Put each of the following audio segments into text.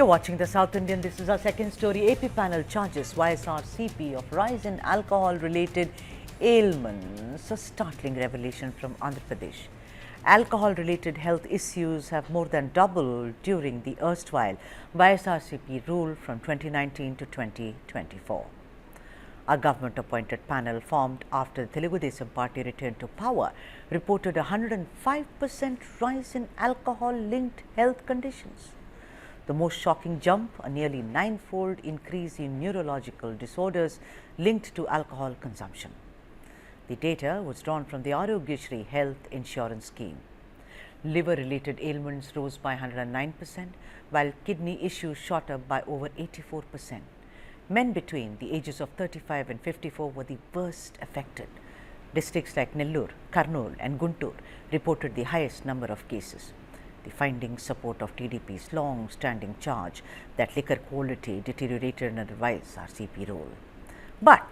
You're watching the South Indian. This is our second story. AP panel charges YSRCP of rise in alcohol-related ailments. A startling revelation from Andhra Pradesh. Alcohol-related health issues have more than doubled during the erstwhile YSRCP rule from 2019 to 2024. A government-appointed panel formed after the Telugu Desam Party returned to power reported a 105% rise in alcohol-linked health conditions. The most shocking jump, a nearly ninefold increase in neurological disorders linked to alcohol consumption. The data was drawn from the Aaccording health insurance scheme. Liver-related ailments rose by 109%, while kidney issues shot up by over 84%. Men between the ages of 35 and 54 were the worst affected. Districts like Nellore, Kurnool and Guntur reported the highest number of cases. The findings support of TDP's long-standing charge that liquor quality deteriorated under the YSRCP rule. But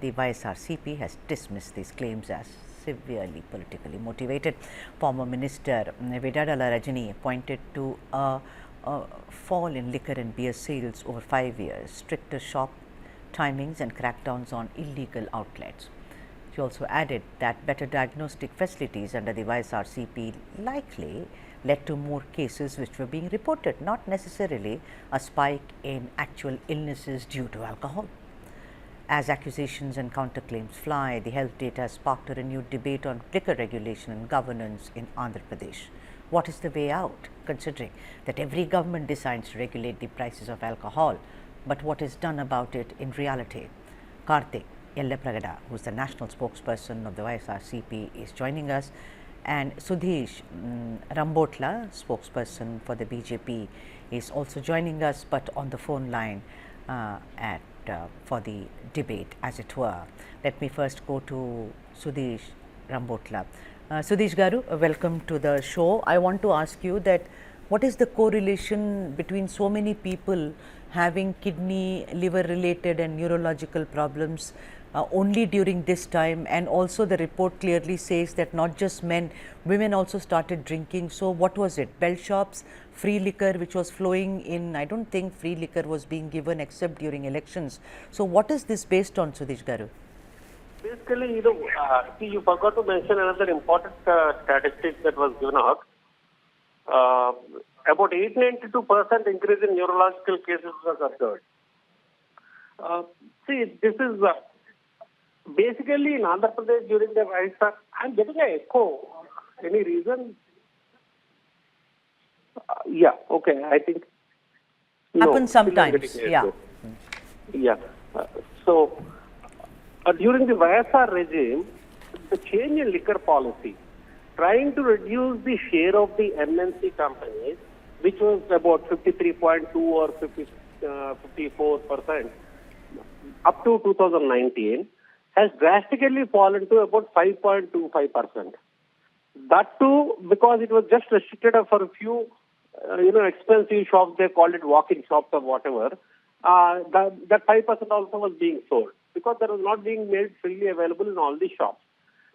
the YSRCP has dismissed these claims as severely politically motivated. Former Minister Vendetta pointed to a fall in liquor and beer sales over 5 years, stricter shop timings and crackdowns on illegal outlets. She also added that better diagnostic facilities under the YSRCP likely led to more cases which were being reported, not necessarily a spike in actual illnesses due to alcohol. As accusations and counterclaims fly, the health data has sparked a renewed debate on liquor regulation and governance in Andhra Pradesh. What is the way out, considering that every government decides to regulate the prices of alcohol, but what is done about it in reality? Karthik Yellapragada, who is the national spokesperson of the YSRCP, is joining us, and Sudhish Rambotla, spokesperson for the BJP, is also joining us, but on the phone line for the debate, as it were. Let me first go to Sudhish Rambotla. Sudhish Garu, welcome to the show. I want to ask you that what is the correlation between so many people having kidney, liver related and neurological problems only during this time, and also the report clearly says that not just men, women also started drinking. So what was it? Bell shops, free liquor which was flowing in. I don't think free liquor was being given except during elections. So what is this based on, Sudhish Garu? Basically, you forgot to mention another important statistic that was given out. About 892% increase in neurological cases was observed. This is basically in Andhra Pradesh during the YSR. I'm getting an echo. Any reason? I think. Happens sometimes, yeah. During the YSR regime, the change in liquor policy, trying to reduce the share of the MNC companies, which was about 53.2 or 54% up to 2019, has drastically fallen to about 5.25%. That too, because it was just restricted for a few, expensive shops. They called it walk-in shops or whatever. That 5% also was being sold because that was not being made freely available in all the shops.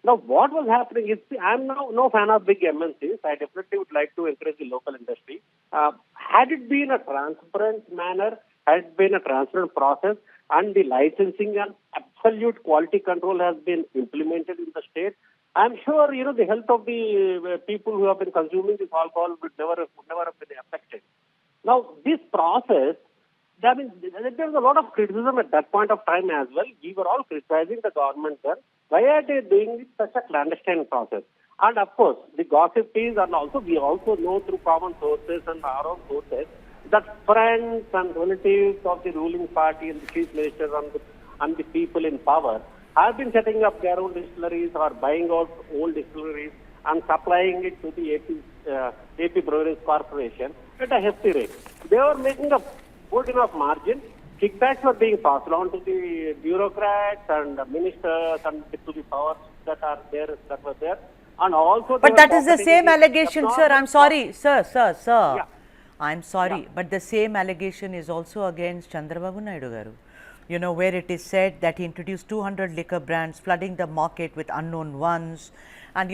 Now, what was happening is, I'm now no fan of big MNCs. I definitely would like to encourage the local industry. Had it been a transparent manner, had it been a transparent process, and the licensing and absolute quality control has been implemented in the state, I'm sure, the health of the people who have been consuming this alcohol would never have been affected. Now, this process, there was a lot of criticism at that point of time as well. We were all criticizing the government then. Why are they doing such a clandestine process? And of course, the gossip is, and also we also know through common sources and our own sources that friends and relatives of the ruling party and the chief minister and the people in power have been setting up their own distilleries or buying out old distilleries and supplying it to the AP Breweries Corporation at a hefty rate. They were making a good enough margin. Kickbacks were being passed on to the bureaucrats and ministers and to the powers that were there. And also, but that is the same allegation, sir. I'm sorry, sir. Yeah. I'm sorry, but the same allegation is also against Chandrababu Naidu Garu. Where it is said that he introduced 200 liquor brands, flooding the market with unknown ones. And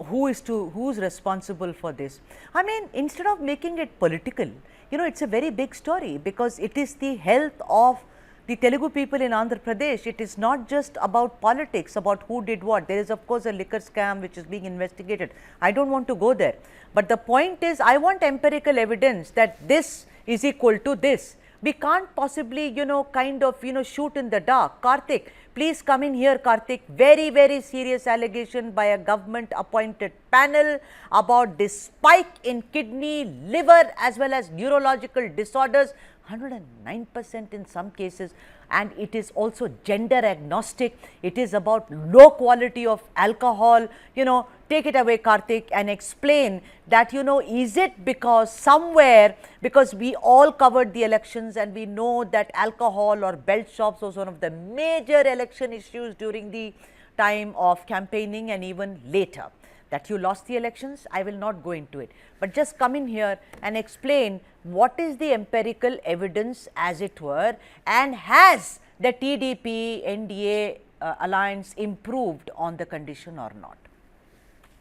who's responsible for this? I mean, instead of making it political, it's a very big story because it is the health of the Telugu people in Andhra Pradesh. It is not just about politics, about who did what. There is of course a liquor scam which is being investigated. I don't want to go there. But the point is, I want empirical evidence that this is equal to this. We can't possibly, shoot in the dark. Karthik, please come in here, Karthik. Very, very serious allegation by a government appointed panel about this spike in kidney, liver as well as neurological disorders. 109% in some cases, and it is also gender agnostic. It is about low quality of alcohol. Take it away, Karthik, and explain that, is it because we all covered the elections and we know that alcohol or belt shops was one of the major election issues during the time of campaigning and even later. That you lost the elections, I will not go into it, but just come in here and explain what is the empirical evidence, as it were, and has the TDP NDA alliance improved on the condition or not?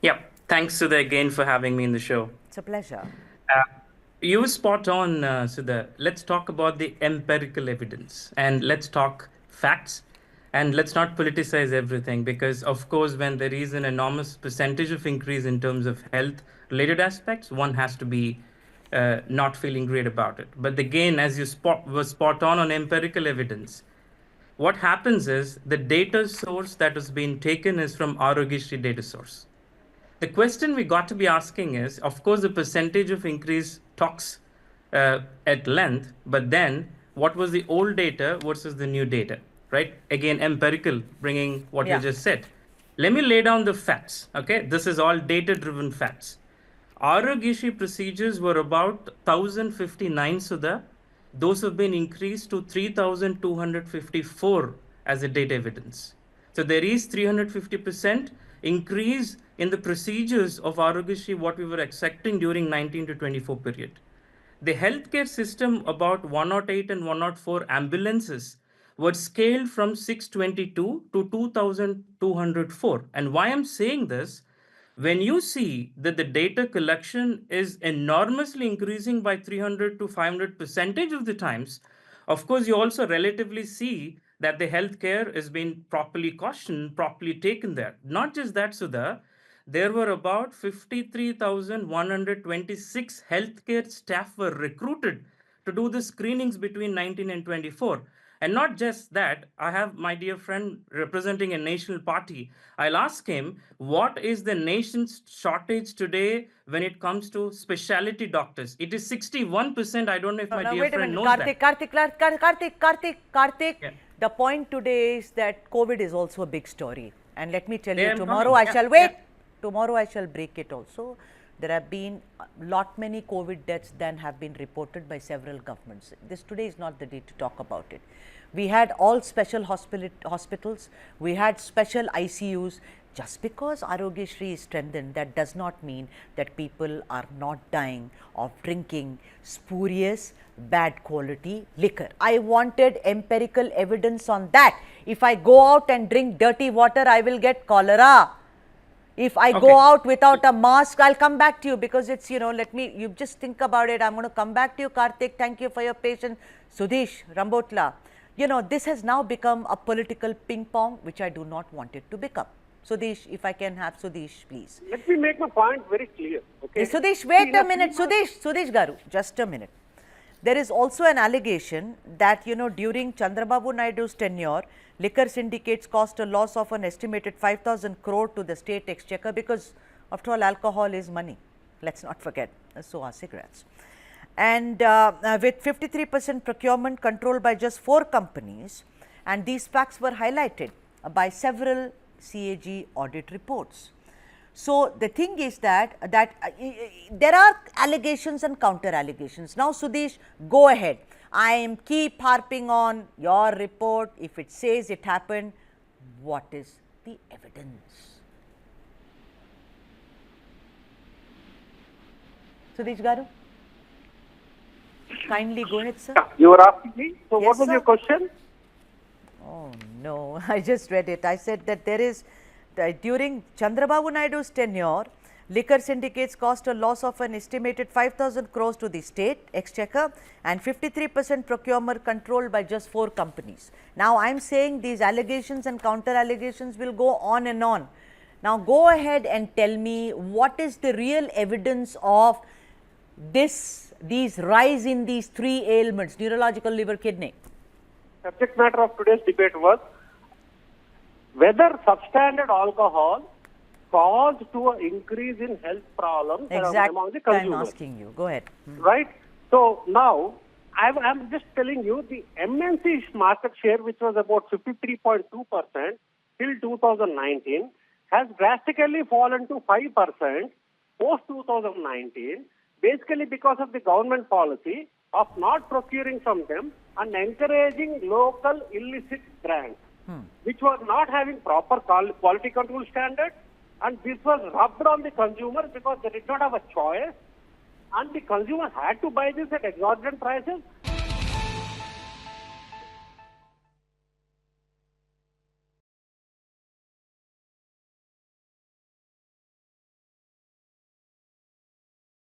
Yeah, thanks Sudha again for having me in the show. It's a pleasure. You were spot on, Sudha. Let's talk about the empirical evidence and let's talk facts. And let's not politicize everything, because of course, when there is an enormous percentage of increase in terms of health related aspects, one has to be not feeling great about it. But again, as you were spot on empirical evidence, what happens is the data source that has been taken is from Aaccording data source. The question we got to be asking is, of course, the percentage of increase talks at length, but then what was the old data versus the new data? Right? Again, empirical, bringing what you just said. Let me lay down the facts. Okay, this is all data-driven facts. Aaccording procedures were about 1,059, Sudha. Those have been increased to 3,254 as a data evidence. So there is 350% increase in the procedures of Aaccording, what we were expecting during 19 to 24 period. The healthcare system, about 108 and 104 ambulances were scaled from 622 to 2,204. And why I'm saying this, when you see that the data collection is enormously increasing by 300 to 500% of the times, of course, you also relatively see that the healthcare is being properly cautioned, properly taken there. Not just that, Sudha, there were about 53,126 healthcare staff were recruited to do the screenings between 19 and 24. And not just that, I have my dear friend representing a national party. I'll ask him, what is the nation's shortage today when it comes to specialty doctors? It is 61%. I don't know if my dear friend knows that. Karthik. Yeah. The point today is that COVID is also a big story. And let me tell you, tomorrow I shall wait. Yeah. Tomorrow I shall break it also. There have been many COVID deaths than have been reported by several governments. This today is not the day to talk about it. We had all special hospitals, we had special ICUs. Just because Aaccording is strengthened, that does not mean that people are not dying of drinking spurious, bad quality liquor. I wanted empirical evidence on that. If I go out and drink dirty water, I will get cholera. If I go out without a mask, I'll come back to you, because it's, you just think about it. I'm going to come back to you, Karthik. Thank you for your patience. Sudesh, Rambotla, this has now become a political ping pong, which I do not want it to become. Sudesh, if I can have Sudesh, please. Let me make my point very clear. Okay. Sudesh, wait a minute. Sudesh Garu, just a minute. There is also an allegation that, during Chandrababu Naidu's tenure, liquor syndicates cost a loss of an estimated 5,000 crore to the state exchequer, because after all, alcohol is money. Let's not forget. So are cigarettes. And with 53% procurement controlled by just 4 companies, and these facts were highlighted by several CAG audit reports. So the thing is that there are allegations and counter allegations. Now, Sudesh, go ahead. I am keep harping on your report. If it says it happened, what is the evidence? Sudesh Garu, kindly go ahead, sir. You were asking me. So yes, what was your question? Oh no, I just read it. I said that there is, during Chandrababu Naidu's tenure, Liquor syndicates cost a loss of an estimated 5,000 crores to the state exchequer and 53% procurement controlled by just 4 companies. Now, I am saying these allegations and counter allegations will go on and on. Now, go ahead and tell me what is the real evidence of these rise in these 3 ailments, neurological, liver, kidney. Subject matter of today's debate was whether substandard alcohol caused to an increase in health problems among the consumers. I'm asking you. Go ahead. Right? So now, I'm just telling you the MNC market share, which was about 53.2% till 2019, has drastically fallen to 5% post 2019, basically because of the government policy of not procuring from them and encouraging local illicit brands, which were not having proper quality control standards, and this was rubbed on the consumers because they did not have a choice, and the consumer had to buy this at exorbitant prices,